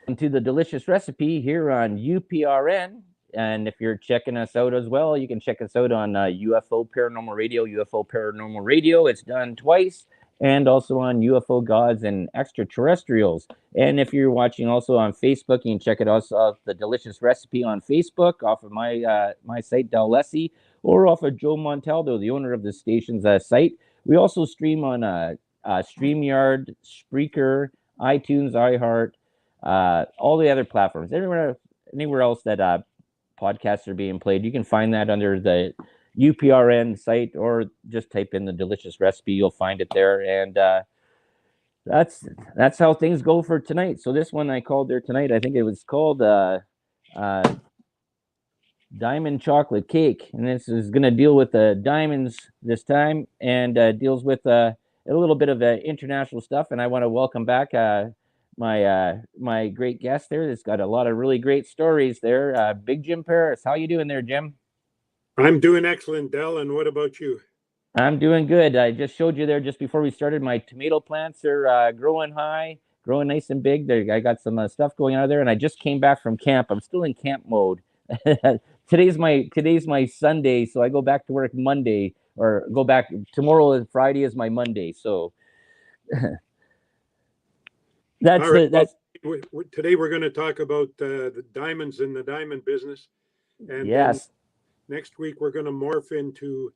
To the delicious recipe here on UPRN. And if you're checking us out as well, you can check us out on UFO Paranormal Radio, UFO Paranormal Radio. It's done twice, and also on UFO Gods and Extraterrestrials. And if you're watching also on Facebook, you can check it out off the delicious recipe on Facebook, off of my site Del Lessie, or off of Joe Montaldo, the owner of the station's site. We also stream on StreamYard, Spreaker, iTunes, iHeart, all the other platforms, anywhere else that podcasts are being played. You can find that under the UPRN site, or just type in the delicious recipe. You'll find it there, and that's how things go for tonight. So this one I called there tonight. I think it was called Diamond Chocolate Cake, and this is going to deal with the diamonds this time, and deals with a little bit of international stuff. And I want to welcome back my great guest there. That's got a lot of really great stories there. Big Jim Paris, how you doing there, Jim? I'm doing excellent, Del. And what about you? I'm doing good. I just showed you there just before we started. My tomato plants are growing high, growing nice and big. There, I got some stuff going on there, and I just came back from camp. I'm still in camp mode. Today's my Sunday, so I go back to work Monday, or go back tomorrow. And Friday is my Monday, so that's All right. that's Today we're going to talk about the diamonds in the diamond business, and then yes. next week we're going to morph into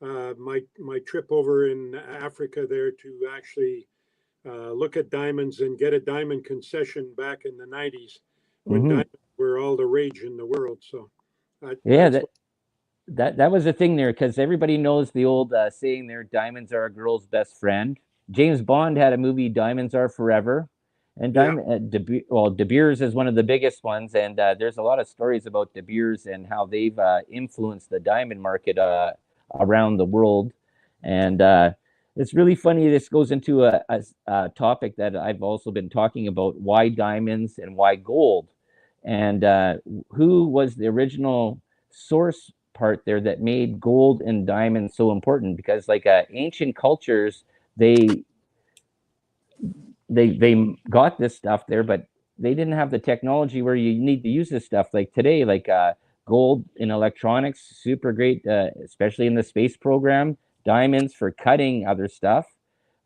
my trip over in Africa there to actually look at diamonds and get a diamond concession back in the 90s when Hmm. diamonds were all the rage in the world. So Yeah, that's that was the thing there, because everybody knows the old saying there, diamonds are a girl's best friend. James Bond had a movie, Diamonds Are Forever, and yeah. De Beers is one of the biggest ones, and there's a lot of stories about De Beers and how they've influenced the diamond market around the world. And it's really funny. This goes into a topic that I've also been talking about: why diamonds and why gold, and who was the original source part there that made gold and diamonds so important. Because like ancient cultures, they they got this stuff there, but they didn't have the technology where you need to use this stuff like today. Like gold in electronics, super great, especially in the space program. Diamonds for cutting other stuff.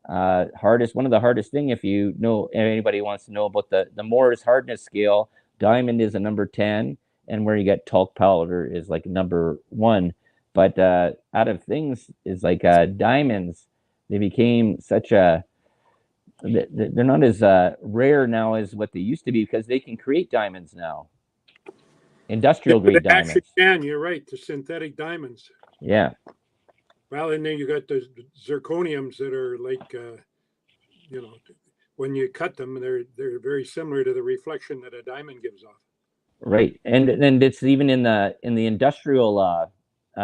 One of the hardest thing, if you know, anybody wants to know about the Moore's hardness scale, diamond is a number 10, and where you get talc powder is like number 1. But out of things is like diamonds, they became such a they're not as rare now as what they used to be, because they can create diamonds now, Yeah, industrial they grade actually diamonds. can. You're right. The synthetic diamonds. Yeah. Well, and then you got the zirconiums that are like, you know, when you cut them, they're very similar to the reflection that a diamond gives off. Right, and it's even in the industrial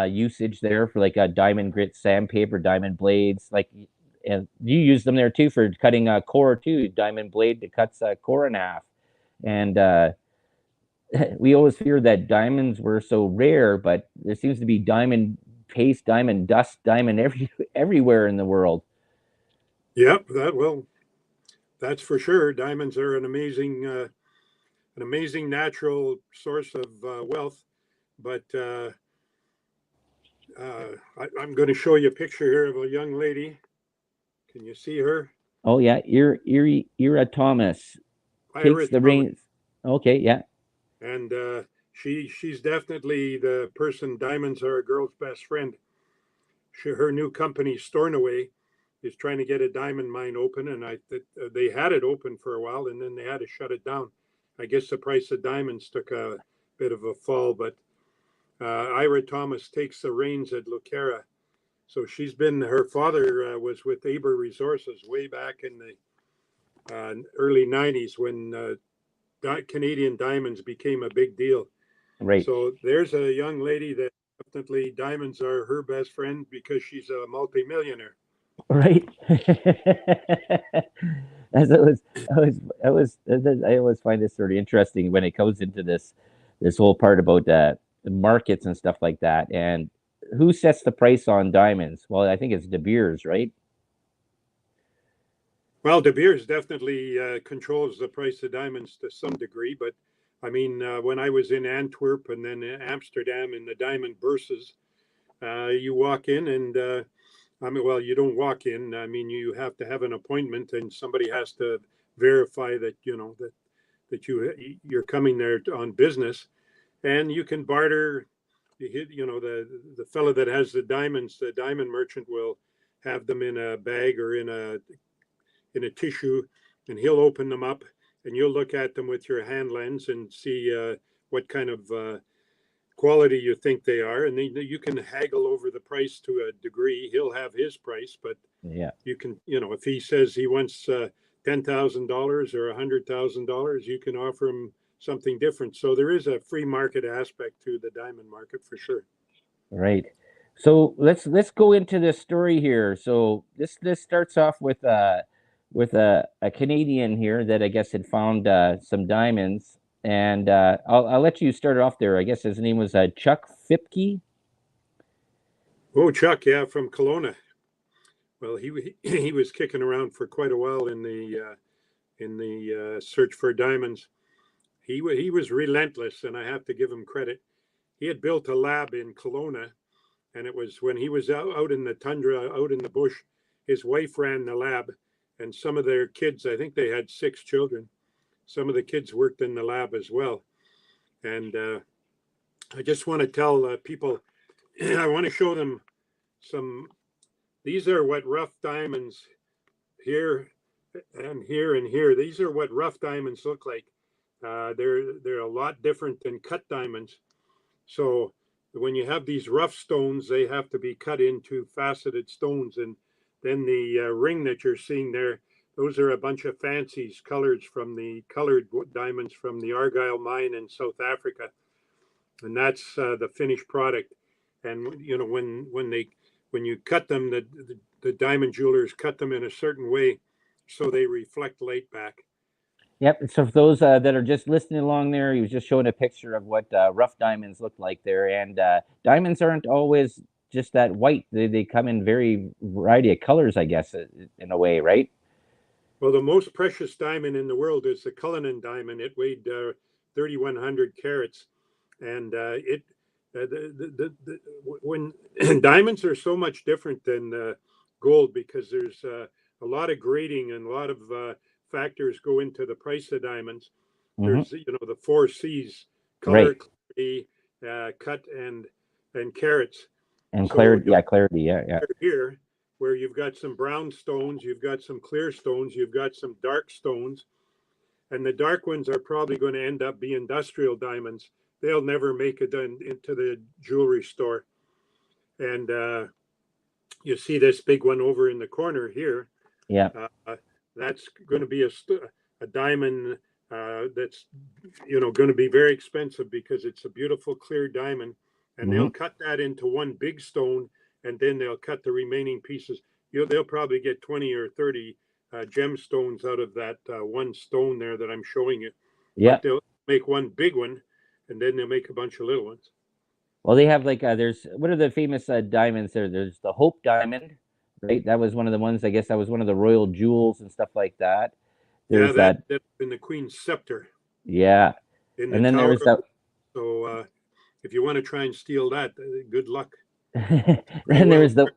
usage there for like a diamond grit sandpaper, diamond blades. Like, and you use them there too for cutting core too. Diamond blade that cuts core in half, and we always feared that diamonds were so rare, but there seems to be diamond paste, diamond dust, diamond everywhere in the world. Yep, that's for sure. Diamonds are an amazing natural source of wealth. But I'm going to show you a picture here of a young lady. Can you see her? Oh yeah, Ira Thomas takes Ira the Thomas. reins. Okay, yeah. And she's definitely the person. Diamonds are a girl's best friend. Her new company, Stornoway, is trying to get a diamond mine open, and they had it open for a while, and then they had to shut it down. I guess the price of diamonds took a bit of a fall, but Ira Thomas takes the reins at Lucara. So her father was with Aber Resources way back in the early 90s when Canadian diamonds became a big deal. Right. So there's a young lady that definitely diamonds are her best friend because she's a multimillionaire. Right. As I always find this sort of interesting when it goes into this whole part about the markets and stuff like that. And who sets the price on diamonds? Well, I think it's De Beers, right? Well, De Beers definitely controls the price of diamonds to some degree, but I mean, when I was in Antwerp and then Amsterdam in the diamond bourses, you walk in and I mean, well, you don't walk in. I mean, you have to have an appointment, and somebody has to verify that you're coming there on business, and you can barter. The fellow that has the diamonds, the diamond merchant will have them in a bag or in a tissue, and he'll open them up, and you'll look at them with your hand lens and see what kind of quality you think they are, and then you can haggle over the price to a degree. He'll have his price, but Yeah. you can, if he says he wants $10,000 or $100,000, you can offer him something different. So there is a free market aspect to the diamond market for sure. Right. So let's go into this story here. So this starts off with a Canadian here that I guess had found some diamonds, and I'll let you start off there. I guess his name was Chuck Fipke. Oh, Chuck, yeah, from Kelowna. Well, he was kicking around for quite a while in the search for diamonds. He was relentless, and I have to give him credit. He had built a lab in Kelowna, and it was when he was out in the tundra, out in the bush. His wife ran the lab, and some of their kids, I think they had 6 children. Some of the kids worked in the lab as well. And I just want to tell people, I want to show them some. These are what rough diamonds here and here and here. These are what rough diamonds look like. They're a lot different than cut diamonds. So when you have these rough stones, they have to be cut into faceted stones. And then the ring that you're seeing there, those are a bunch of fancies, colors from the colored diamonds from the Argyle mine in South Africa. And that's the finished product. And when you cut them, the diamond jewelers cut them in a certain way so they reflect light back. Yep. So for those that are just listening along there, he was just showing a picture of what rough diamonds look like there. And diamonds aren't always just that white. They come in very variety of colors, I guess, in a way, right? Well, the most precious diamond in the world is the Cullinan diamond. It weighed 3,100 carats, and when diamonds are so much different than gold because there's a lot of grading and a lot of factors go into the price of diamonds. There's the 4 C's: color, Right. clarity, cut, and carats. And So clarity, yeah, clarity, yeah. here, where you've got some brown stones, you've got some clear stones, you've got some dark stones, and the dark ones are probably going to end up being industrial diamonds. They'll never make it into the jewelry store. And you see this big one over in the corner here. Yeah. That's going to be a diamond that's going to be very expensive because it's a beautiful clear diamond, and they'll cut that into one big stone, and then they'll cut the remaining pieces. They'll probably get 20 or 30 gemstones out of that one stone there that I'm showing you. Yeah. But they'll make one big one, and then they'll make a bunch of little ones. Well, they have like there's what are the famous diamonds there? There's the Hope diamond, right? That was one of the ones. I guess that was one of the royal jewels and stuff like that. There's that's in the Queen's scepter. Yeah. In the And then tower. there's that. So if you want to try and steal that, good luck. Then there was the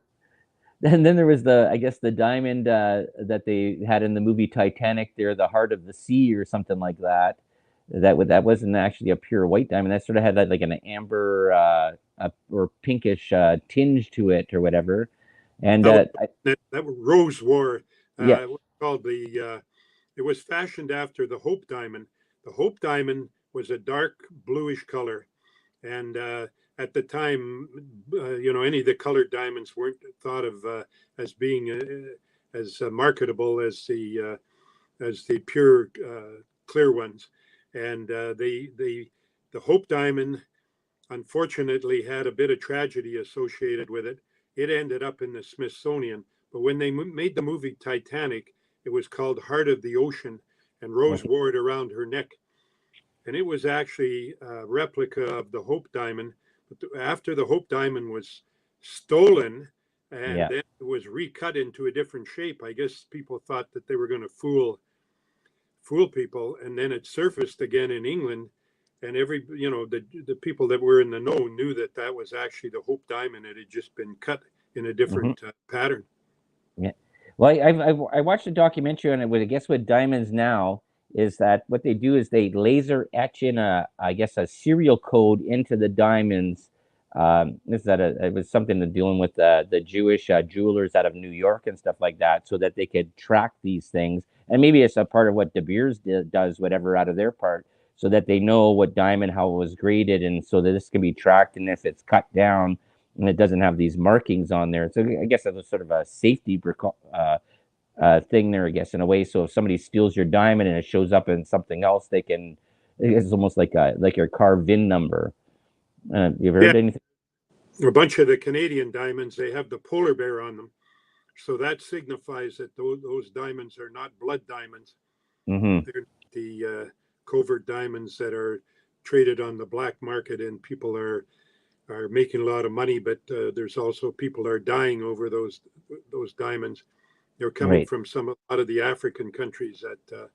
I guess the diamond that they had in the movie Titanic there, the Heart of the Sea or something like that. That wasn't actually a pure white diamond. That sort of had like an amber or pinkish tinge to it or whatever. And that Rose wore. Yeah. Called the. It was fashioned after the Hope diamond. The Hope diamond was a dark bluish color, and at the time, any of the colored diamonds weren't thought of as being as marketable as the pure clear ones. And the Hope diamond, unfortunately, had a bit of tragedy associated with it. It ended up in the Smithsonian, but when they made the movie Titanic, it was called Heart of the Ocean, and Rose wore it around her neck. And it was actually a replica of the Hope diamond. But after the Hope diamond was stolen, and Yeah. then it was recut into a different shape. I guess people thought that they were going to fool people, and then it surfaced again in England, and the people that were in the know knew that that was actually the Hope diamond. It had just been cut in a Hmm. different pattern. Yeah. Well, I watched a documentary on it. With I guess with diamonds now is that what they do is they laser etch in I guess a serial code into the diamonds. This is that it was something to dealing with the Jewish jewelers out of New York and stuff like that, so that they could track these things. And maybe it's a part of what De Beers does, whatever, out of their part, so that they know what diamond, how it was graded, and so that this can be tracked. And if it's cut down and it doesn't have these markings on there. So I guess that was sort of a safety thing there, I guess, in a way. So if somebody steals your diamond and it shows up in something else, they can. It's almost like your car VIN number. You've Yeah, heard anything? a bunch of the Canadian diamonds, they have the polar bear on them. So that signifies that those diamonds are not blood diamonds. Mm-hmm. They're the covert diamonds that are traded on the black market, and people are making a lot of money. But there's also people are dying over those diamonds. They're coming Right. from a lot of the African countries that.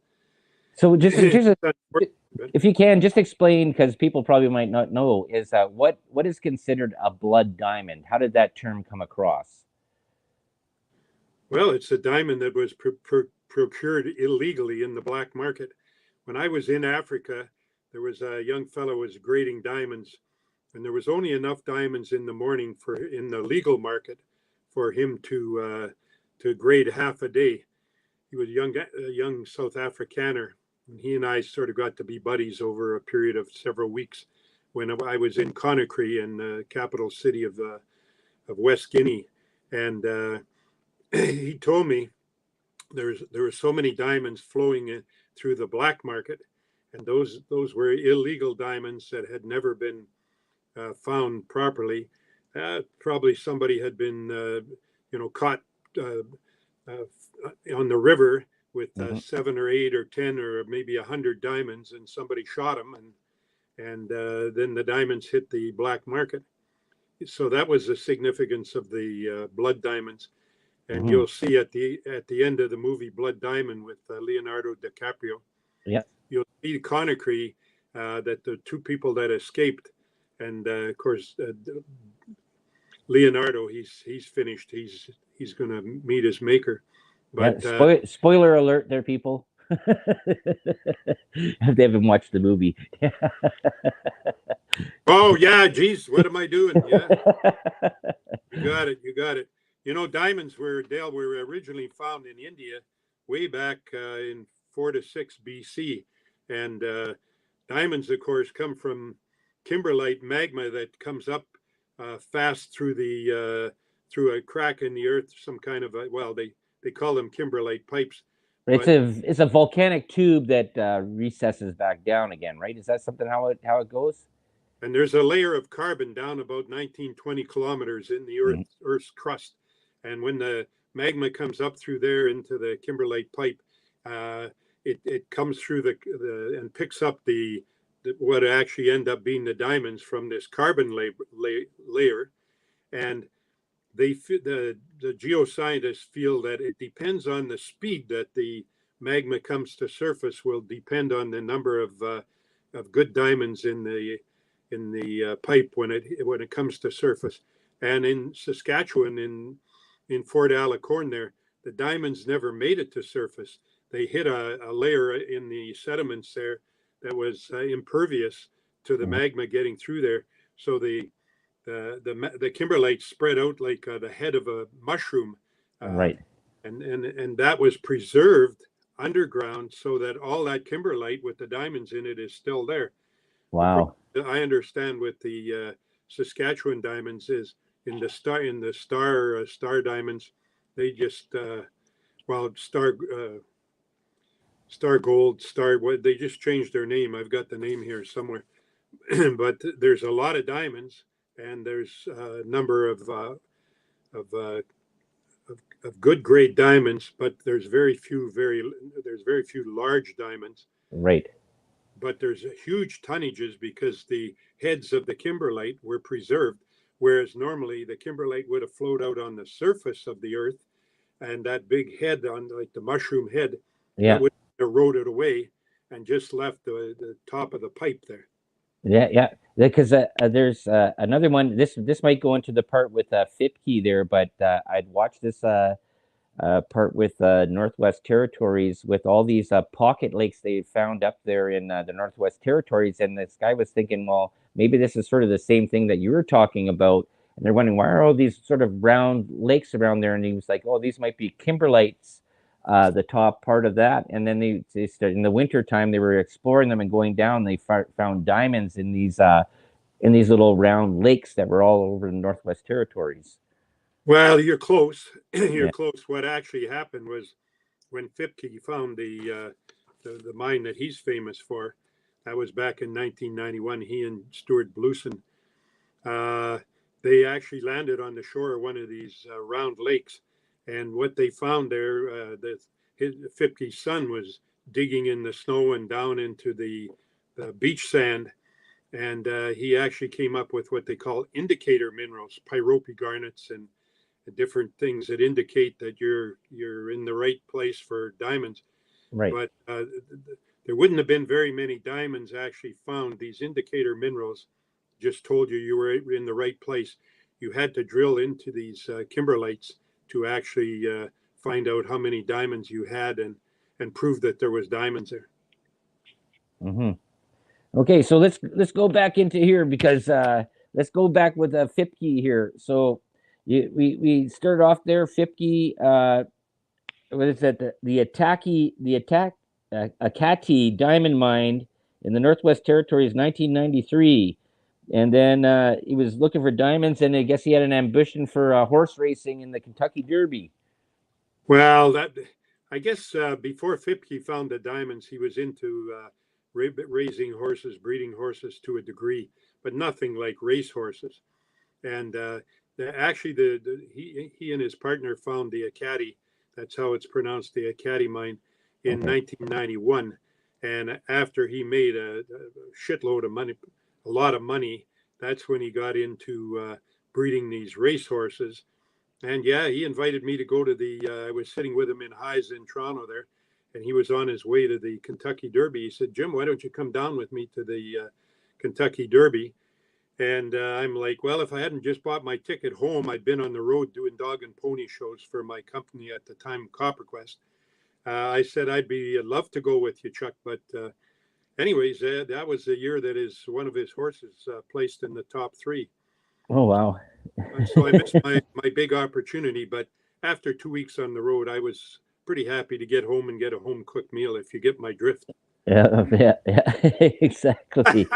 So just But if you can just explain, because people probably might not know, is what is considered a blood diamond? How did that term come across? well, it's a diamond that was procured illegally in the black market. When I was in Africa, there was a young fellow who was grading diamonds, and there was only enough diamonds in the morning for in the legal market for him to grade half a day. He was a young South Africaner, and he and I sort of got to be buddies over a period of several weeks when I was in Conakry, in the capital city of West Guinea, and he told me there were so many diamonds flowing in through the black market, and those were illegal diamonds that had never been found properly. Probably somebody had been caught uh, on the river with Mm-hmm. 7 or 8 or 10 or maybe 100 diamonds, and somebody shot him, and then the diamonds hit the black market. So that was the significance of the blood diamonds. And Mm-hmm. you'll see at the end of the movie Blood Diamond with Leonardo DiCaprio, Yeah. you'll see Conakry, that the two people that escaped, and of course Leonardo, he's finished. He's going to meet his maker, Yeah. but Spoiler alert, there, people. If they haven't watched the movie. oh yeah, geez, what am I doing? Yeah, you got it, you got it. Diamonds were originally found in India way back in 4 to 6 BC, and diamonds, of course, come from kimberlite magma that comes up fast through a crack in the earth, some kind of they call them kimberlite pipes, It's but a volcanic tube that recesses back down again, right? Is that something how it goes? and there's a layer of carbon down about 19-20 kilometers in the Mhm. Earth's crust, and when the magma comes up through there into the kimberlite pipe, uh, it comes through the and picks up what actually end up being the diamonds from this carbon layer, and the geoscientists feel that it depends on the speed that the magma comes to surface will depend on the number of good diamonds in the pipe when it comes to surface. And in Saskatchewan, in Fort Alicorn, there the diamonds never made it to surface. They hit a layer in the sediments there that was impervious to the Mhm. magma getting through there. So the kimberlite spread out like the head of a mushroom, uh, Right. and that was preserved underground so that all that kimberlite with the diamonds in it is still there. The Wow. problem I understand with the Saskatchewan diamonds is in the star diamonds, they just star gold star what they just changed their name. I've got the name here somewhere, but there's a lot of diamonds, and there's a number of, uh, of good grade diamonds, but there's very few large diamonds. Right. But there's huge tonnages because the heads of the kimberlite were preserved. whereas normally the kimberlite would have flowed out on the surface of the earth, and that big head on like the mushroom head, Yeah. that would have eroded away and just left the top of the pipe there. Yeah. Because there's another one. This might go into the part with Fippke there, but I'd watched this part with Northwest Territories with all these pocket lakes they found up there in the Northwest Territories, and this guy was thinking, well, maybe this is sort of the same thing that you were talking about, and they're wondering why are all these sort of round lakes around there, and he was like, oh, these might be kimberlites, the top part of that, and then they started, in the winter time they were exploring them and going down, they found diamonds in these little round lakes that were all over the Northwest Territories. Well, you're close. You're Yeah. close. What actually happened was when Fippke found the mine that he's famous for, that was back in 1991. He and Stuart Blusen, they actually landed on the shore of one of these round lakes, and what they found there, Fippke's son was digging in the snow and down into the beach sand, and he actually came up with what they call indicator minerals, pyrope garnets, and different things that indicate that you're in the right place for diamonds. Right. But there wouldn't have been very many diamonds actually found. These indicator minerals just told you were in the right place. You had to drill into these kimberlites to actually find out how many diamonds you had and prove that there was diamonds there. Mm-hmm. Okay, so let's go back into here because let's go back with Fippke here. So we started off there. Fippke, what is that? The Ekati diamond mine in the Northwest Territories, 1993, and then he was looking for diamonds, and I guess he had an ambition for horse racing in the Kentucky Derby. Well, I guess before Fippke found the diamonds, he was into raising horses, breeding horses to a degree, but nothing like race horses. And actually, he and his partner found the Ekati. That's how it's pronounced, the Ekati mine, in 1991. And after he made a shitload of money, a lot of money, that's when he got into breeding these race horses. And yeah, he invited me to go to I was sitting with him in Hythe in Toronto there, and he was on his way to the Kentucky Derby. He said, Jim, why don't you come down with me to the Kentucky Derby? And I'm like, well, if I hadn't just bought my ticket home, I'd been on the road doing dog and pony shows for my company at the time, CopperQuest. I said, I'd love to go with you, Chuck. But anyways, that was the year that one of his horses placed in the top 3. Oh, wow. So I missed my big opportunity. But after 2 weeks on the road, I was pretty happy to get home and get a home cooked meal, if you get my drift. Yeah, exactly.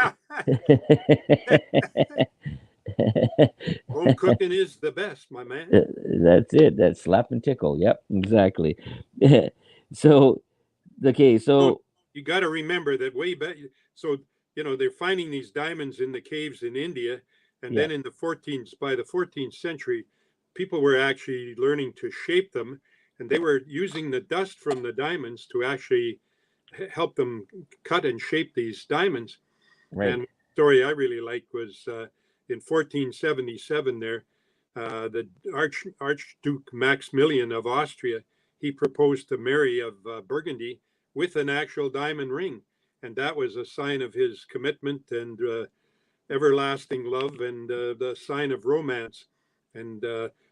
Home cooking is the best, my man. That's it. That's slap and tickle. Yep, exactly. So, okay, so you got to remember that way back. So they're finding these diamonds in the caves in India, and then by the 14th century, people were actually learning to shape them, and they were using the dust from the diamonds to actually help them cut and shape these diamonds. Right. And the story I really liked was in 1477 there, the Archduke Maximilian of Austria, he proposed to Mary of Burgundy with an actual diamond ring. And that was a sign of his commitment and everlasting love and the sign of romance. And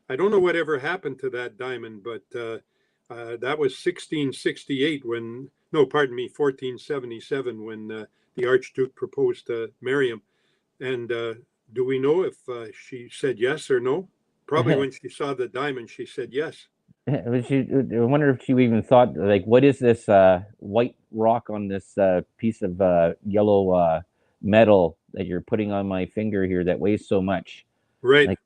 I don't know whatever happened to that diamond, but that was 1477 when the Archduke proposed to marry him. And do we know if she said yes or no? Probably when she saw the diamond, she said yes. I wonder if she even thought, like, what is this white rock on this piece of yellow metal that you're putting on my finger here that weighs so much? Right. Like,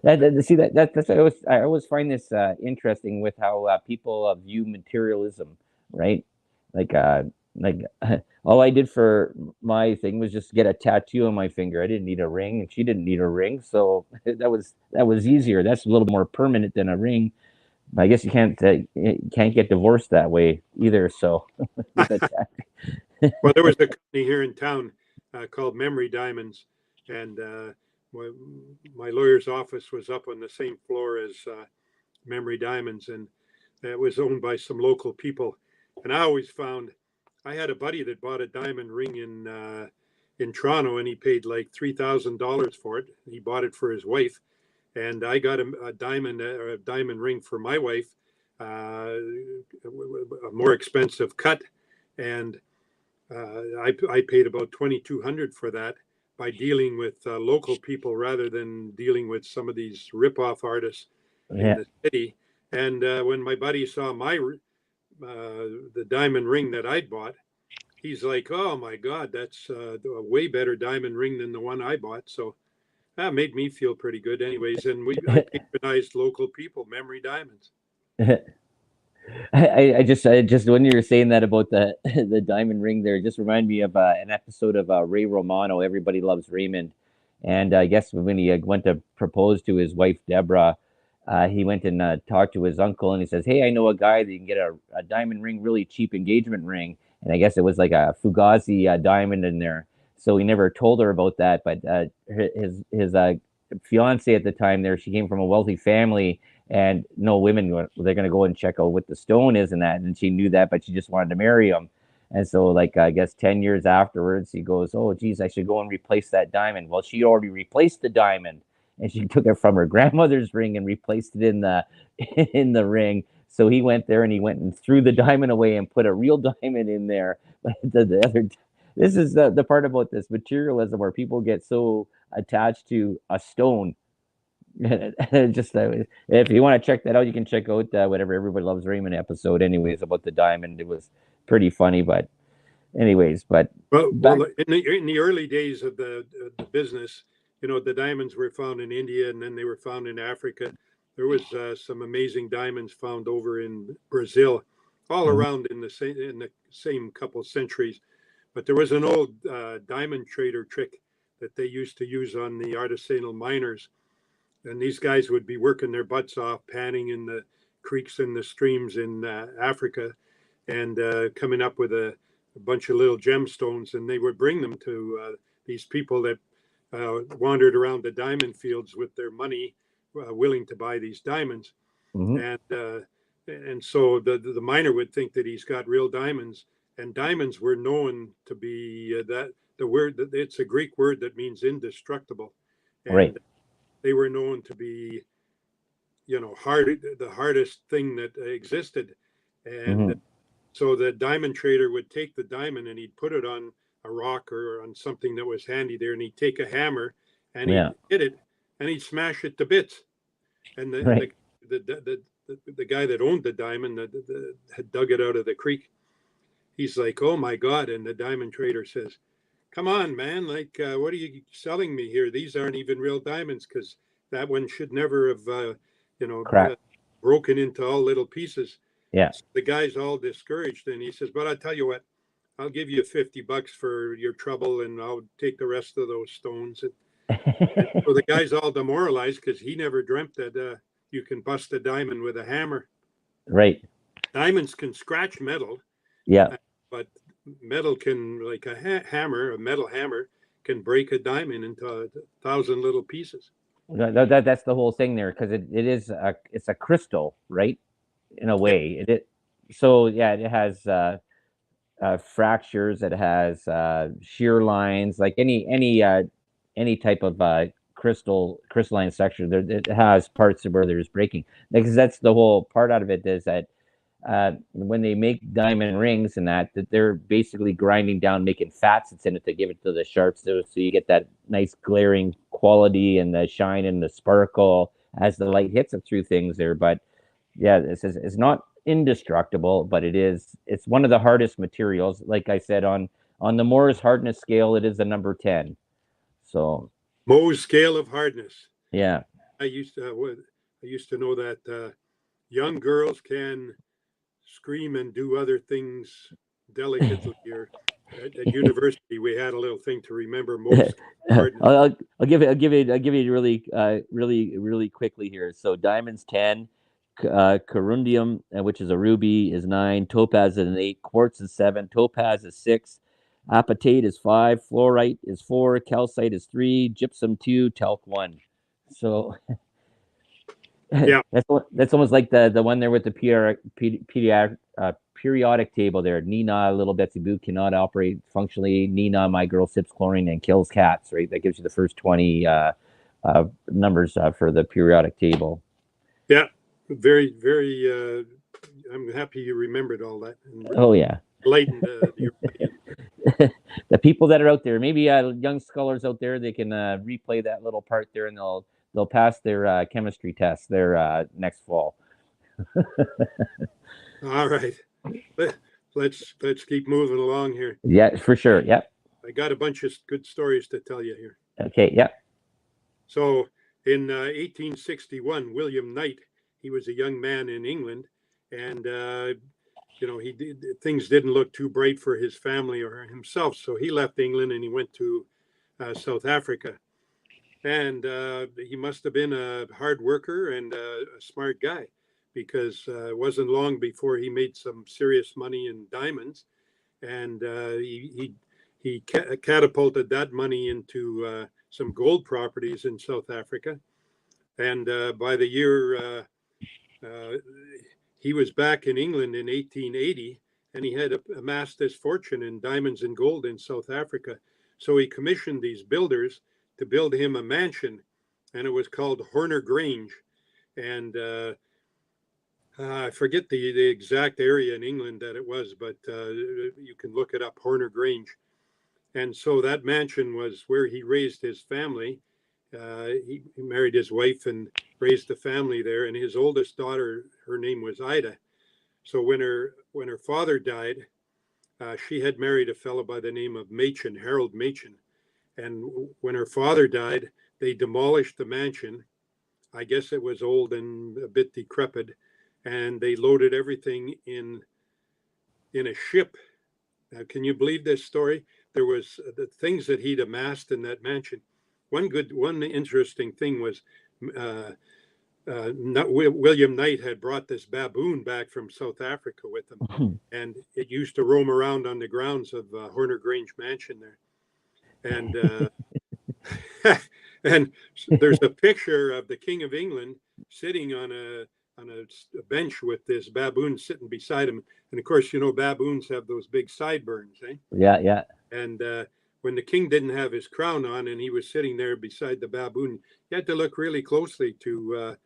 that's I always find this interesting with how people view materialism, right? Like all I did for my thing was just get a tattoo on my finger. I didn't need a ring, and she didn't need a ring, so that was easier. That's a little more permanent than a ring. I guess you can't get divorced that way either. So, well, there was a company here in town called Memory Diamonds, and my lawyer's office was up on the same floor as Memory Diamonds, and it was owned by some local people. And I always found I had a buddy that bought a diamond ring in Toronto, and he paid like $3,000 for it. He bought it for his wife, and I got a diamond ring for my wife, a more expensive cut, and I paid about 2,200 for that by dealing with local people rather than dealing with some of these rip-off artists in the city. And when my buddy saw the diamond ring that I'd bought, he's like, "Oh my God, that's a way better diamond ring than the one I bought." So that made me feel pretty good, anyways. And I patronized local people, Memory Diamonds. I just when you were saying that about the the diamond ring there, it just reminded me of an episode of Ray Romano, Everybody Loves Raymond. And I guess when he went to propose to his wife Deborah, he went and talked to his uncle, and he says, "Hey, I know a guy that you can get a diamond ring, really cheap engagement ring." And I guess it was like a Fugazi diamond in there. So he never told her about that. But his fiance at the time there, she came from a wealthy family, and no women, they're going to go and check out what the stone is and that. And she knew that, but she just wanted to marry him. And so, like, I guess 10 years afterwards, he goes, "Oh, geez, I should go and replace that diamond." Well, she already replaced the diamond, and she took it from her grandmother's ring and replaced it in the in the ring. So he went there and he went and threw the diamond away and put a real diamond in there. But the other, this is the part about this materialism where people get so attached to a stone. Just if you want to check that out, you can check out whatever Everybody Loves Raymond episode. Anyways, about the diamond, it was pretty funny. But anyways, but well, in the early days of the business, the diamonds were found in India, and then they were found in Africa. There was some amazing diamonds found over in Brazil, all around in the same couple centuries. But there was an old diamond trader trick that they used to use on the artisanal miners. And these guys would be working their butts off, panning in the creeks and the streams in Africa, and coming up with a bunch of little gemstones. And they would bring them to these people that wandered around the diamond fields with their money, willing to buy these diamonds. And so the miner would think that he's got real diamonds. And diamonds were known to be the word, it's a Greek word that means indestructible. And right. They were known to be, the hardest thing that existed. And so the diamond trader would take the diamond and he'd put it on a rock or on something that was handy there, and he'd take a hammer and he'd hit it and he'd smash it to bits. And the guy that owned the diamond that had dug it out of the creek, he's like, "Oh my God!" And the diamond trader says, "Come on, man! Like, what are you selling me here? These aren't even real diamonds, because that one should never have, broken into all little pieces." Yeah. So the guy's all discouraged, and he says, "But I'll tell you what, I'll give you $50 for your trouble, and I'll take the rest of those stones." And so the guy's all demoralized because he never dreamt that you can bust a diamond with a hammer. Right. Diamonds can scratch metal. Yeah. But metal can, like a metal hammer can break a diamond into 1,000 little pieces. That's the whole thing there, because it's a crystal, right? In a way, so yeah, it has fractures, it has shear lines, like any type of crystalline structure. It has parts where there's breaking, because that's the whole part out of it, is that when they make diamond rings and that they're basically grinding down, making facets in it to give it to the sharps, so you get that nice glaring quality and the shine and the sparkle as the light hits it through things there. But yeah, it's not indestructible, but it's one of the hardest materials. Like I said, on the Mohs hardness scale, it is a number 10. So Mohs scale of hardness. Yeah. I used to know that young girls can scream and do other things delicately. At university, we had a little thing to remember Mohs. I'll give it really quickly here. So diamonds 10, corundium, which is a ruby, is 9, topaz is an 8, quartz is 7, topaz is 6, Apatate is 5, fluorite is 4, calcite is 3, gypsum 2, talc 1. So Yeah. that's almost like the one there with the periodic table there. Nina, little Betsy Boo cannot operate functionally. Nina, my girl sips chlorine and kills cats. Right, that gives you the first 20 numbers for the periodic table. Yeah, very, very. I'm happy you remembered all that. Oh yeah. Enlightened your audience. The people that are out there, maybe young scholars out there, they can replay that little part there, and they'll pass their chemistry test their next fall. All right, let's keep moving along here. Yeah, for sure. Yep. I got a bunch of good stories to tell you here. Okay. Yep. So in 1861, William Knight, he was a young man in England, and things didn't look too bright for his family or himself, so he left England and he went to South Africa. And he must have been a hard worker and a smart guy, because it wasn't long before he made some serious money in diamonds, and he catapulted that money into some gold properties in South Africa. And by the year he was back in England in 1880, and he had amassed this fortune in diamonds and gold in South Africa. So he commissioned these builders to build him a mansion, and it was called Horner Grange. And I forget the exact area in England that it was, but you can look it up, Horner Grange. And so that mansion was where he raised his family. He married his wife and raised the family there. And his oldest daughter, her name was Ida. So when her father died, she had married a fellow by the name of Machen, Harold Machen. And when her father died, they demolished the mansion. I guess it was old and a bit decrepit, and they loaded everything in a ship. Now, can you believe this story? There was the things that he'd amassed in that mansion. One interesting thing was William Knight had brought this baboon back from South Africa with him, and it used to roam around on the grounds of Horner Grange Mansion there. And and there's a picture of the King of England sitting on a bench with this baboon sitting beside him. And of course, baboons have those big sideburns, eh? Yeah, yeah. And when the king didn't have his crown on and he was sitting there beside the baboon, you had to look really closely to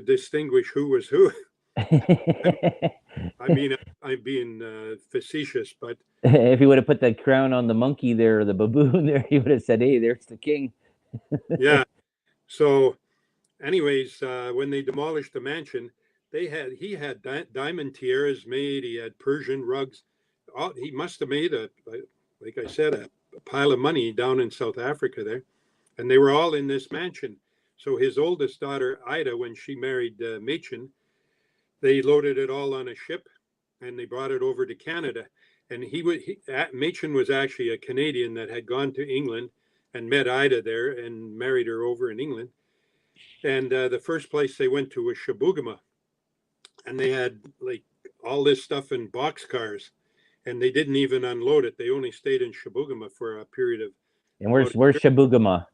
distinguish who was who. I mean, I'm being facetious, but if he would have put the crown on the monkey there, or the baboon there, he would have said, "Hey, there's the king." Yeah. So, anyways, when they demolished the mansion, he had diamond tiaras made. He had Persian rugs. He must have made like I said, a pile of money down in South Africa there, and they were all in this mansion. So his oldest daughter Ida, when she married Machen, they loaded it all on a ship, and they brought it over to Canada. And Machen was actually a Canadian that had gone to England and met Ida there and married her over in England. And the first place they went to was Chibougamau, and they had like all this stuff in boxcars, and they didn't even unload it. They only stayed in Chibougamau for a period of. And where's Chibougamau?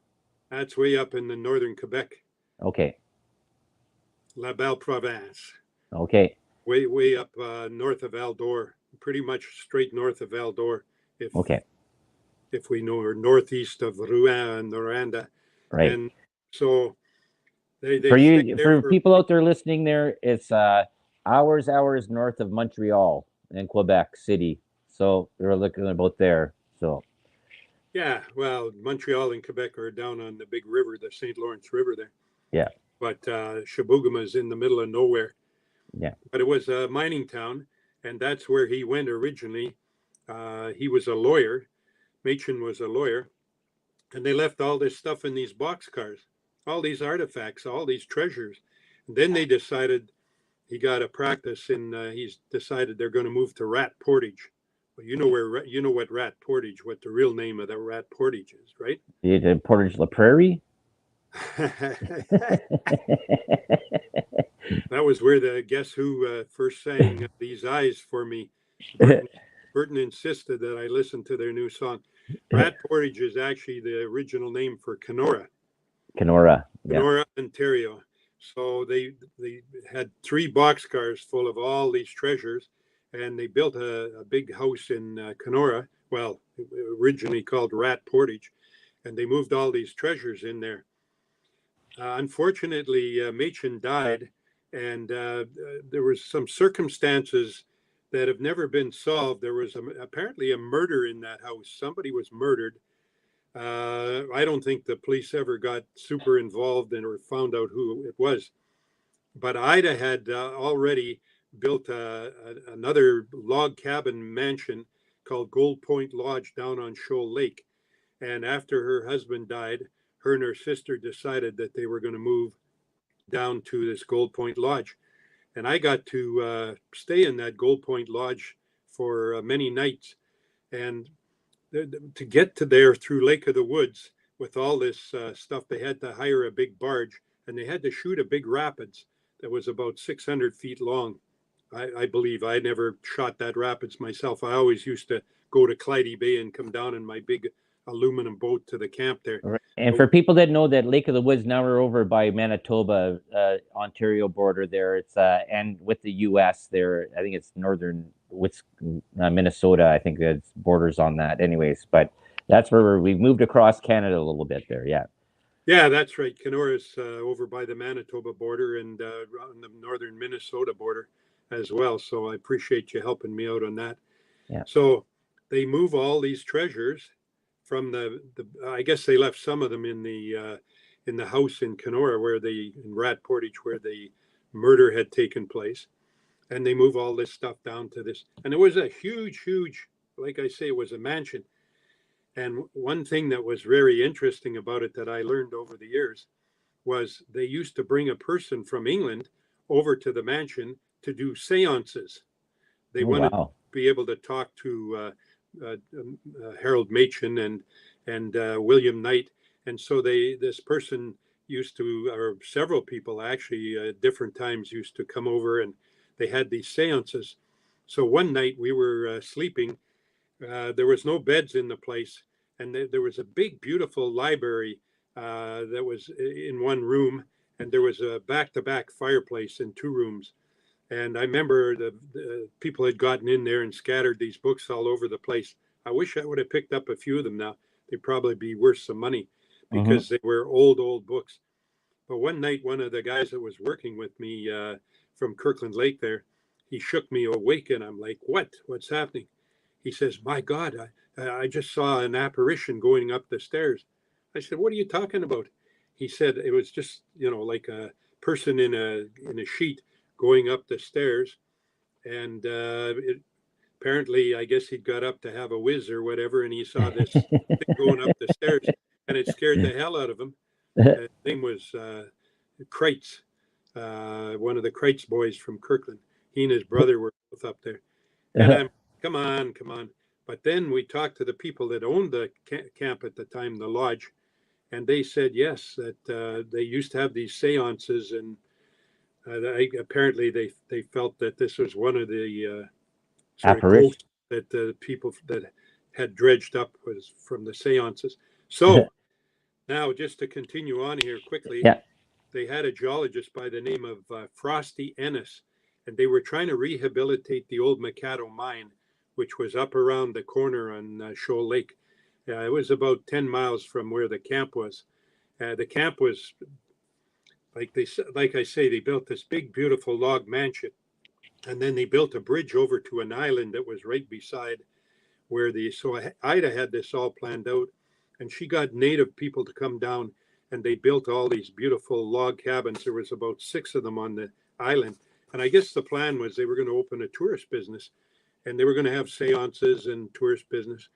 That's way up in the northern Quebec. Okay. La Belle Province. Okay. Way up north of Val-d'Or, pretty much straight north of Val-d'Or. If we know, or northeast of Rouen and Noranda. Right. And so they for people out there listening there, it's hours north of Montreal and Quebec City. So they're looking about there. So yeah, well, Montreal and Quebec are down on the big river, the St. Lawrence River there. Yeah. But Chibougamau is in the middle of nowhere. Yeah. But it was a mining town, and that's where he went originally. He was a lawyer. Machen was a lawyer. And they left all this stuff in these boxcars, all these artifacts, all these treasures. And then they decided he got a practice he's decided they're going to move to Rat Portage. Well, you know what Rat Portage, what the real name of the Rat Portage is, right? The Portage La Prairie. That was where the Guess Who first sang "These Eyes for Me." Burton insisted that I listen to their new song. Rat Portage is actually the original name for Kenora. Kenora. Yeah. Kenora, Ontario. So they had 3 boxcars full of all these treasures, and they built a big house in Kenora. Well, originally called Rat Portage, and they moved all these treasures in there. Unfortunately, Machen died, and there was some circumstances that have never been solved. There was apparently a murder in that house. Somebody was murdered. I don't think the police ever got super involved or found out who it was. But Ida had already built another log cabin mansion called Gold Point Lodge down on Shoal Lake. And after her husband died, her and her sister decided that they were going to move down to this Gold Point Lodge. And I got to stay in that Gold Point Lodge for many nights. And to get to there through Lake of the Woods with all this stuff, they had to hire a big barge, and they had to shoot a big rapids that was about 600 feet long. I believe I never shot that rapids myself. I always used to go to Clyde Bay and come down in my big aluminum boat to the camp there. Right. And for people that know that Lake of the Woods, now we're over by Manitoba, Ontario border there. It's and with the U.S. there, I think it's northern Minnesota. I think it's borders on that. Anyways, but that's where we've moved across Canada a little bit there. Yeah. Yeah, that's right. Kenora's over by the Manitoba border and on the northern Minnesota border as well. So I appreciate you helping me out on that. Yeah. So they move all these treasures from the I guess they left some of them in the house in Kenora in Rat Portage where the murder had taken place, and they move all this stuff down to this. And it was a huge, like I say, it was a mansion. And one thing that was very interesting about it that I learned over the years was they used to bring a person from England over to the mansion to do seances. They wanted to be able to talk to Harold Machen and William Knight, and so this person used to, or several people actually, different times used to come over, and they had these seances. So one night we were sleeping. There was no beds in the place, and there was a big, beautiful library that was in one room, and there was a back-to-back fireplace in 2 rooms. And I remember the people had gotten in there and scattered these books all over the place. I wish I would have picked up a few of them now. They'd probably be worth some money because they were old books. But one night, one of the guys that was working with me from Kirkland Lake there, he shook me awake, and I'm like, what's happening? He says, my God, I just saw an apparition going up the stairs. I said, what are you talking about? He said, it was just, like a person in a sheet going up the stairs. And apparently, I guess he'd got up to have a whiz or whatever, and he saw this thing going up the stairs, and it scared the hell out of him. His name was Kreitz, one of the Kreitz boys from Kirkland. He and his brother were both up there. And I'm, come on. But then we talked to the people that owned the camp at the time, the lodge, and they said, yes, that they used to have these seances, and apparently they felt that this was one of the sort of ghosts that the people that had dredged up was from the seances. So now, just to continue on here quickly, they had a geologist by the name of Frosty Ennis, and they were trying to rehabilitate the old Mikado mine, which was up around the corner on Shoal Lake. It was about 10 miles from where the camp was. The camp was, like I say, they built this big, beautiful log mansion, and then they built a bridge over to an island that was right beside where so Ida had this all planned out, and she got native people to come down, and they built all these beautiful log cabins. There was about 6 of them on the island, and I guess the plan was they were going to open a tourist business, and they were going to have seances and tourist business.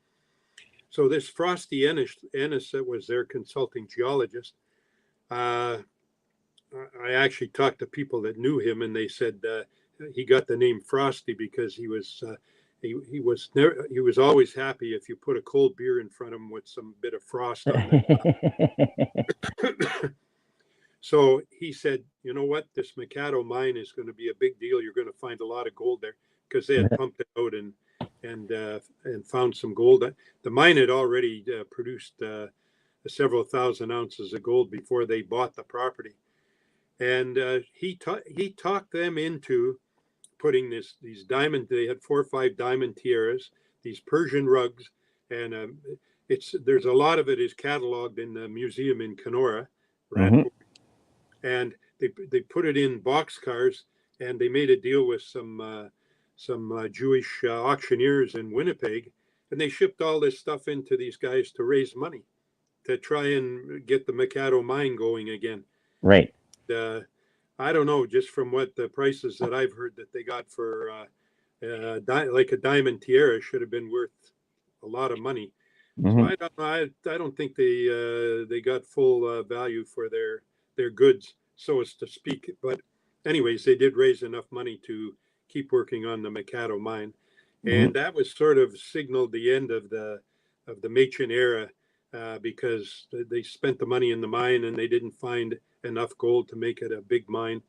So this Frosty Ennis that was their consulting geologist, I actually talked to people that knew him, and they said he got the name Frosty because he was always happy if you put a cold beer in front of him with some bit of frost on it. So he said, you know what, this Mikado mine is going to be a big deal. You're going to find a lot of gold there, because they had pumped it out and and found some gold. The mine had already produced several thousand ounces of gold before they bought the property, and he talked them into putting these diamond. They had 4 or 5 diamond tiaras, these Persian rugs, and there's a lot of it is cataloged in the museum in Kenora, Mhm. and they put it in boxcars, and they made a deal with some Jewish auctioneers in Winnipeg, and they shipped all this stuff into these guys to raise money to try and get the Mikado mine going again. Right. I don't know, just from what the prices that I've heard that they got for like a diamond tiara should have been worth a lot of money. So Mhm. I don't think they got full value for their goods, so as to speak. But anyways, they did raise enough money to keep working on the Mikado mine, Mhm. and that was sort of signaled the end of the Machin era, because they spent the money in the mine and they didn't find enough gold to make it a big mine.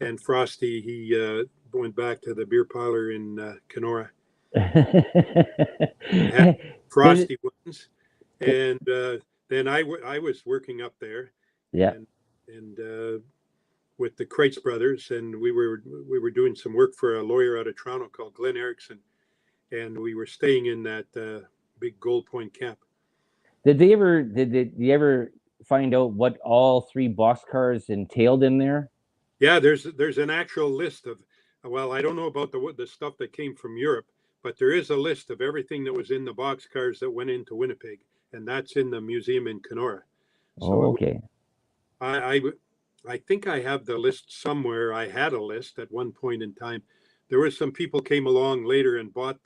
And Frosty, he went back to the beer parlor in Kenora and had Did Frosty ones. And then I was working up there, yeah. and with the Kreitz brothers, and we were doing some work for a lawyer out of Toronto called Glenn Erickson, and we were staying in that big Gold Point camp. Did you ever find out what all 3 boxcars entailed in there? Yeah, there's an actual list of, well, I don't know about the stuff that came from Europe, but there is a list of everything that was in the boxcars that went into Winnipeg, and that's in the museum in Kenora. Oh, So okay. I I think I have the list somewhere. I had a list at one point in time. There was some people came along later and bought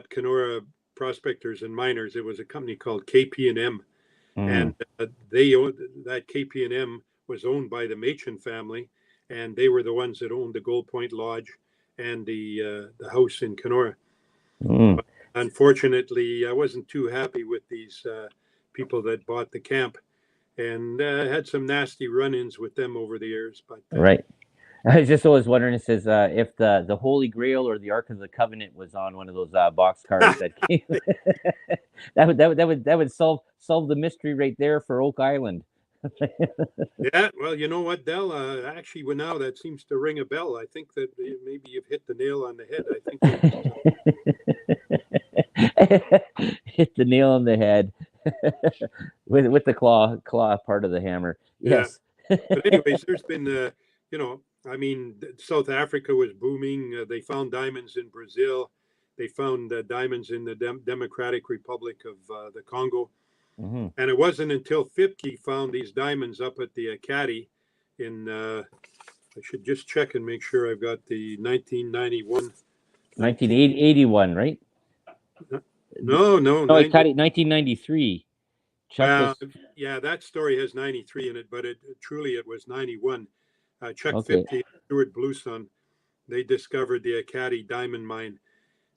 Kenora Prospectors and Miners. It was a company called KP&M, and Mm. they owned that. KP&M was owned by the Machin family, and they were the ones that owned the Gold Point Lodge and the house in Kenora. Mm. But unfortunately, I wasn't too happy with these people that bought the camp, and had some nasty run-ins with them over the years. But Right. I was just always wondering. It says if the Holy Grail or the Ark of the Covenant was on one of those boxcars that came, that would solve the mystery right there for Oak Island. yeah, well, you know what, Del? Actually, well, now that seems to ring a bell. I think that maybe you've hit the nail on the head. I think it was, Hit the nail on the head with the claw part of the hammer. yeah. Yes. But anyways, there's been, I mean, South Africa was booming. They found diamonds in Brazil. They found diamonds in the Democratic Republic of the Congo. Mhm. And it wasn't until Fipke found these diamonds up at the Acadie in, I should just check and make sure I've got the 1991. 1981, right? No, no, No, it cut it 1993. Chuck well, was yeah, that story has 93 in it, but truly it was 91. Chuck okay. Fipke and Stuart Blueson, they discovered the Acadie diamond mine,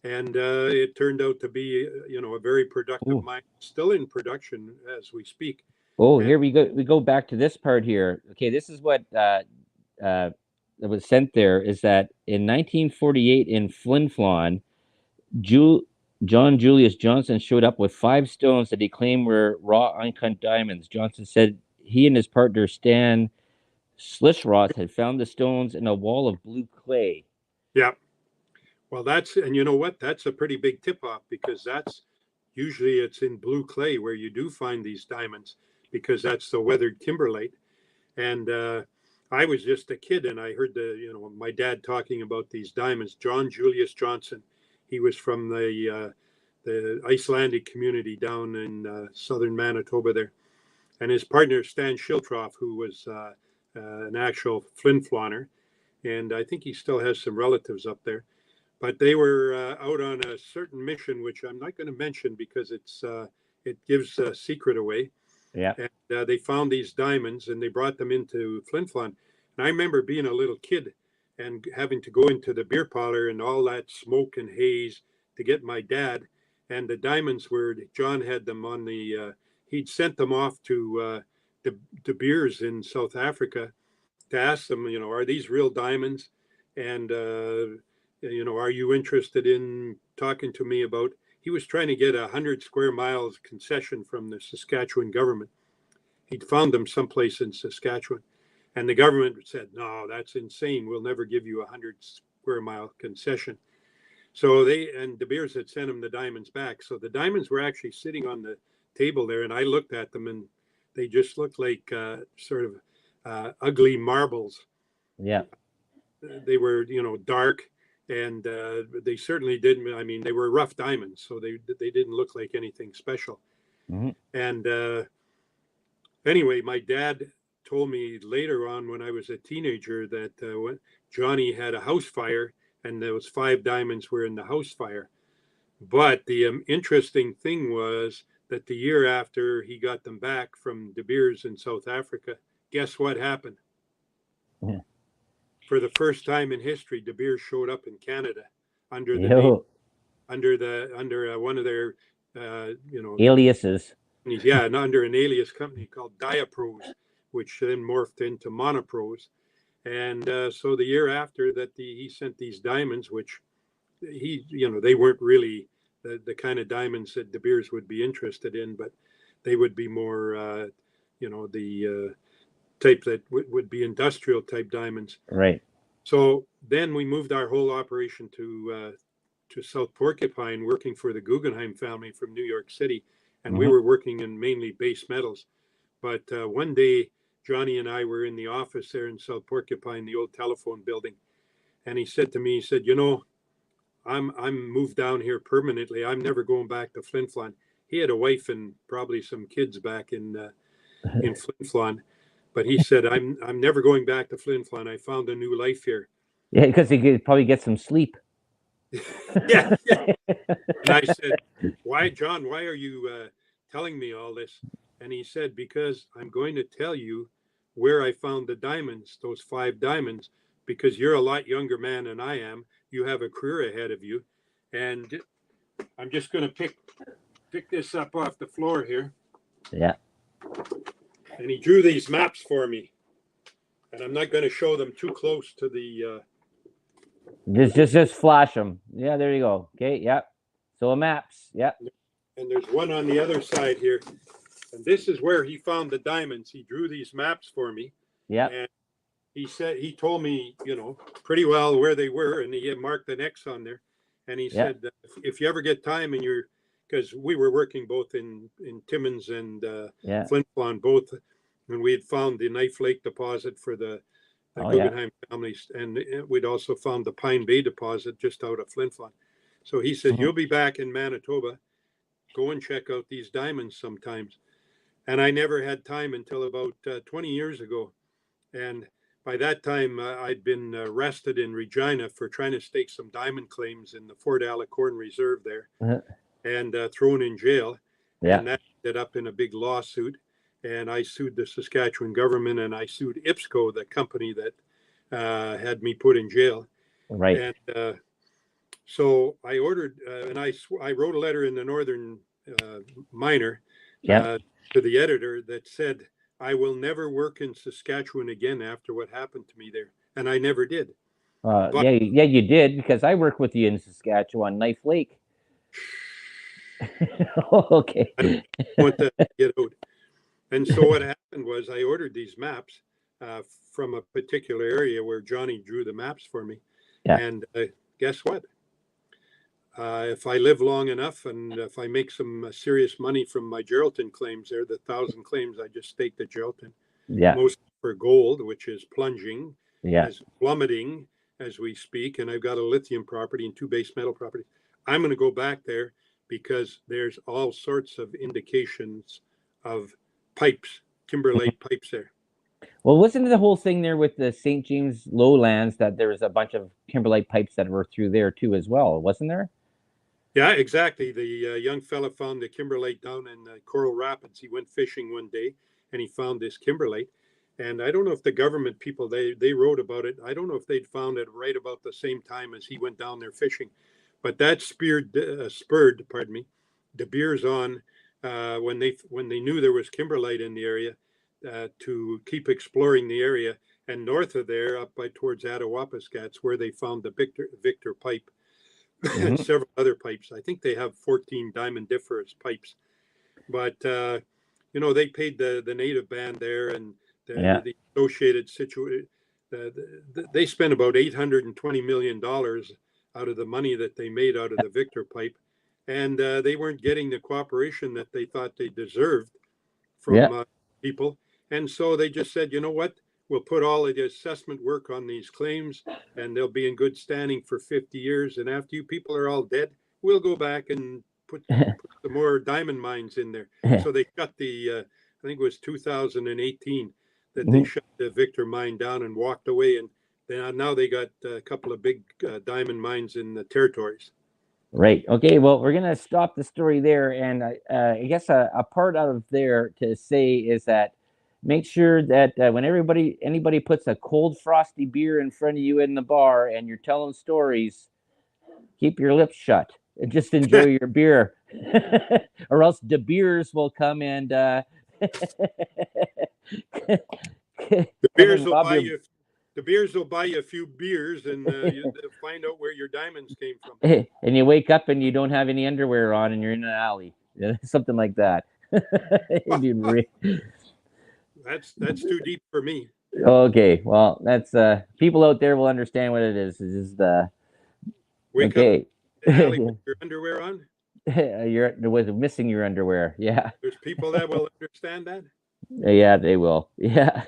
and it turned out to be, a very productive Ooh. mine, still in production as we speak. Oh, And here we go. We go back to this part here. Okay, this is what that was sent there. Is that in 1948 in Flin Flon, Ju- John Julius Johnson showed up with 5 stones that he claimed were raw uncut diamonds. Johnson said he and his partner Stan Schlischroth had found the stones in a wall of blue clay. yeah, well, and you know what? That's a pretty big tip off, because that's usually it's in blue clay where you do find these diamonds, because that's the weathered kimberlite. And I was just a kid, and I heard my dad talking about these diamonds. John Julius Johnson, he was from the Icelandic community down in southern Manitoba there, and his partner Stan Schiltroff, who was an actual Flin Floner, and I think he still has some relatives up there. But they were out on a certain mission, which I'm not going to mention because it gives a secret away. Yeah. And they found these diamonds and they brought them into Flin Flon. And I remember being a little kid and having to go into the beer parlor and all that smoke and haze to get my dad. And the diamonds were, John had them on he'd sent them off to De Beers in South Africa to ask them, are these real diamonds? And, are you interested in talking to me about, he was trying to get 100 square miles concession from the Saskatchewan government. He'd found them someplace in Saskatchewan. And the government said, no, that's insane. We'll never give you 100 square mile concession. So De Beers had sent him the diamonds back. So the diamonds were actually sitting on the table there. And I looked at them and they just looked like sort of ugly marbles. Yeah. They were, dark, and they certainly didn't. I mean, they were rough diamonds, so they didn't look like anything special. Mm-hmm. And anyway, my dad told me later on when I was a teenager that when Johnny had a house fire and those 5 diamonds were in the house fire. But the interesting thing was that the year after he got them back from De Beers in South Africa, guess what happened? Yeah. For the first time in history, De Beers showed up in Canada under the name, under one of their aliases. Yeah, and under an alias company called Diapros, which then morphed into Monopros. And so the year after that, he sent these diamonds, which they weren't really the kind of diamonds that De Beers would be interested in, but they would be more, the type that would be industrial type diamonds. Right. So then we moved our whole operation to South Porcupine, working for the Guggenheim family from New York City. And we were working in mainly base metals. But one day, Johnny and I were in the office there in South Porcupine, the old telephone building. And he said to me, he said, I'm moved down here permanently. I'm never going back to Flin Flon. He had a wife and probably some kids back in Flin Flon. But he said, I'm never going back to Flin Flon. I found a new life here. Yeah, because he could probably get some sleep. yeah. And I said, why, John, why are you telling me all this? And he said, because I'm going to tell you where I found the diamonds, those 5 diamonds, because you're a lot younger man than I am. You have a career ahead of you. And I'm just going to pick this up off the floor here. Yeah. And he drew these maps for me. And I'm not going to show them too close to the... Just flash them. Yeah, there you go. Okay, yeah. So maps, yeah. And there's one on the other side here. And this is where he found the diamonds. He drew these maps for me. Yeah. And he told me, pretty well where they were. And he had marked an X on there. And he said, if you ever get time and because we were working both in Timmins and Flin Flon, both, and we had found the Knife Lake deposit for the Guggenheim families. And we'd also found the Pine Bay deposit just out of Flin Flon. So he said, you'll be back in Manitoba. Go and check out these diamonds sometimes. And I never had time until about 20 years ago. And by that time, I'd been arrested in Regina for trying to stake some diamond claims in the Fort Alicorn Reserve there and thrown in jail. Yeah. And that ended up in a big lawsuit. And I sued the Saskatchewan government and I sued IPSCO, the company that had me put in jail. Right. And so I ordered, and I wrote a letter in the Northern Miner to the editor that said, I will never work in Saskatchewan again after what happened to me there. And I never did. Yeah, you did, because I worked with you in Saskatchewan, Knife Lake. Okay. I want to get out. And so what happened was I ordered these maps from a particular area where Johnny drew the maps for me. Yeah. And guess what? If I live long enough and if I make some serious money from my Geraldton claims there, the 1,000 claims I just staked at Geraldton, mostly for gold, which is plunging, is plummeting as we speak. And I've got a lithium property and 2 base metal properties. I'm going to go back there because there's all sorts of indications of pipes, kimberlite pipes there. Well, wasn't the whole thing there with the St. James lowlands that there was a bunch of kimberlite pipes that were through there too as well, wasn't there? Yeah, exactly. The young fella found the kimberlite down in Coral Rapids. He went fishing one day and he found this kimberlite. And I don't know if the government people, they wrote about it. I don't know if they'd found it right about the same time as he went down there fishing. But that spurred De Beers on when they knew there was kimberlite in the area to keep exploring the area. And north of there, up by towards Attawapiskat, where they found the Victor pipe. and Mhm. several other pipes. I think they have 14 diamondiferous pipes. But they paid the native band there and Yeah. the associated situation. They spent about $820 million out of the money that they made out of the Victor pipe, and they weren't getting the cooperation that they thought they deserved Yeah. from people. And so they just said, you know what? We'll put all of the assessment work on these claims, and they'll be in good standing for 50 years. And after you people are all dead, we'll go back and put some more diamond mines in there. So they shut I think it was 2018 that they Mhm. shut the Victor mine down and walked away. And now they got a couple of big diamond mines in the territories. Right. Okay. Well, we're gonna stop the story there, and I guess a part out of there to say is that make sure that when anybody puts a cold frosty beer in front of you in the bar and you're telling stories, keep your lips shut and just enjoy your beer, or else the beers will come and The come beers and will rob buy your. you. The beers will buy you a few beers, and you find out where your diamonds came from. And you wake up and you don't have any underwear on and you're in an alley. Something like that. That's too deep for me. Okay, well, that's people out there will understand what it is. It's just Wake up okay. in the alley with your underwear on. You're with missing your underwear. Yeah, There's people that will understand that. yeah, they will. Yeah.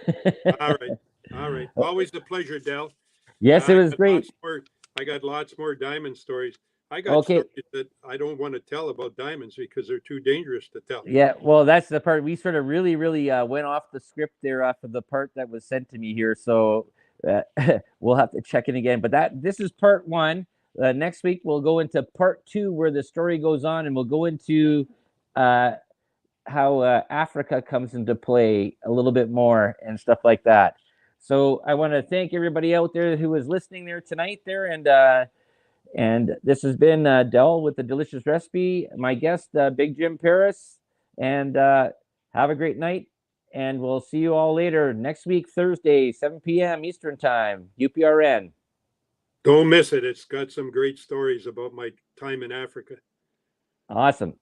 All right, all right. Always a pleasure, Del. Yes, it I was got great. lots more. I got lots more diamond stories. I got Okay. stories that I don't want to tell about diamonds because they're too dangerous to tell. Yeah, well, that's the part we sort of really went off the script there off of the part that was sent to me here. So uh, we'll have to check in again. But this is part one. Next week we'll go into part two where the story goes on, and we'll go into uh, how Africa comes into play a little bit more and stuff like that. So I want to thank everybody out there who was listening there tonight there, and this has been Del with the Delicious Recipe. My guest, Big Jim Paris. And have a great night. And we'll see you all later next week, Thursday, 7 p.m. Eastern Time, UPRN. Don't miss it. It's got some great stories about my time in Africa. Awesome.